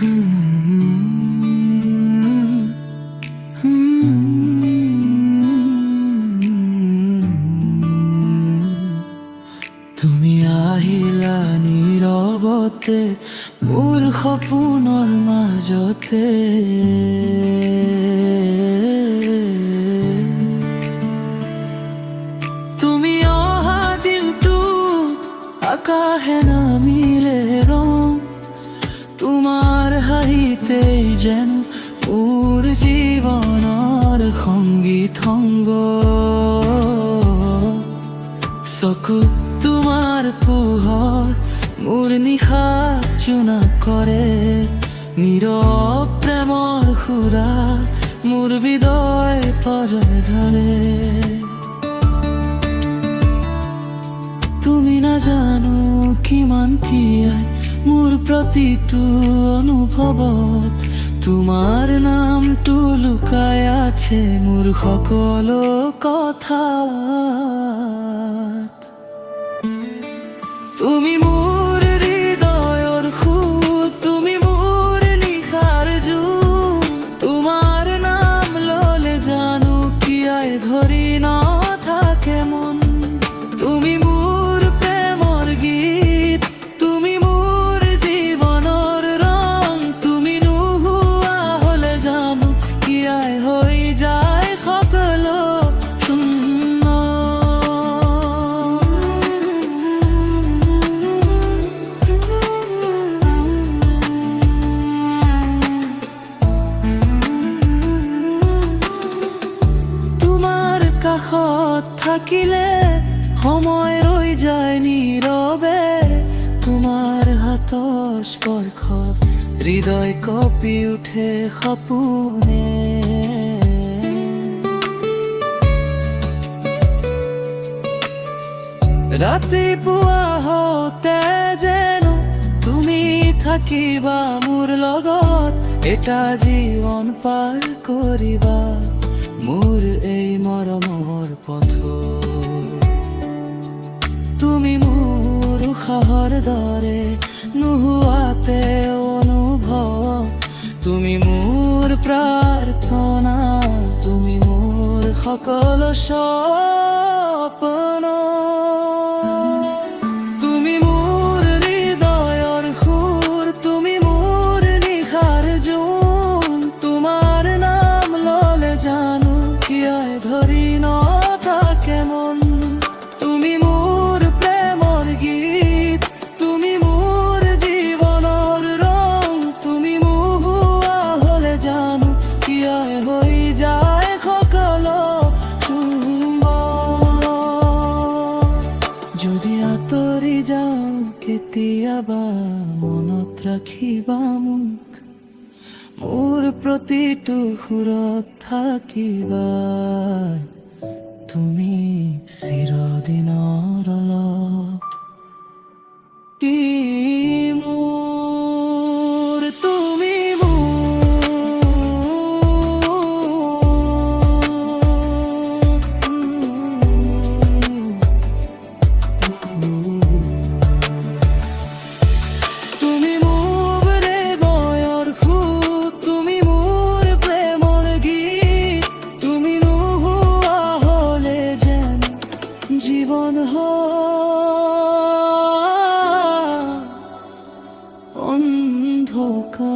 তুমি আহিলা নীৰৱতে মোৰ সপোনৰ মাজতে, তুমি অহা দিনটো আকাশে নামিলে ৰং, তোমাৰ হাঁহিতেই যেন মোৰ জীৱনৰ সংগীত সংগ, চকুত তোমাৰ পোহৰ মোৰ নিশা চুনা কৰে, নীৰৱ প্ৰেমৰ সুৰা মোৰ হৃদয় পৰে ধৰে। তুমি নাজানো কিমান তিয়াই মোৰ প্ৰতিটো অনুভৱত, তোমাৰ নামটো লুকাই আছে মোৰ সকলো কথাত। তুমি মোৰ হৃদয়ৰ সুৰ, তুমি মোৰ নিশাৰ জোৰ, তোমাৰ নাম ললে জানো কিয়াই ধৰি নাথাকে মন। তুমি মোৰ প্ৰেমৰ গীত, তুমি মোৰ জীৱনৰ ৰং, তুমি নোহোৱা হলে জানো কিয়াই হৈ যায় সকলো শূন্য। তোমাৰ কাষত থাকিলে সময় ৰৈ যায় নীৰৱে, তোমাৰ হাতৰ স্পৰ্শত হৃদয় কঁপি উঠে সপোনে। ৰাতিপুৱা হওঁতে যেন তুমি থাকিবা মোৰ লগত, এটা জীৱন পাৰ কৰিবা মোৰ এই মৰমৰ পথ। তুমি মোৰ উশাহৰ দৰে নোহোৱাতে অনুভৱ, তুমি মোৰ প্ৰাৰ্থনা, তুমি মোৰ সকলো সপোন। তুমি মোৰ হৃদয়ৰ সুৰ, তুমি মোৰ নিশাৰ জোন, তোমাৰ নাম ললে জানো কিয়াই ধৰি নাথাকে মন। তুমি মোৰ প্ৰেমৰ গীত, তুমি মোৰ জীৱনৰ ৰং, তুমি নোহোৱা হলে জানো কিয়াই হৈ যায় সকলো চুম্ব। যদি আঁতৰি যাওঁ কেতিয়াবা মনত ৰাখিবা মোক, মোৰ প্ৰতিটো সুৰত থাকিবা তুমি চিৰদিনৰ অলপ। তুমি তুমি মোৰ হৃদয়ৰ সুৰ, তুমি মোৰ প্ৰেমৰ গীত, তুমি নোহোৱা হলে যেন জীবন হয় অন্ধকার।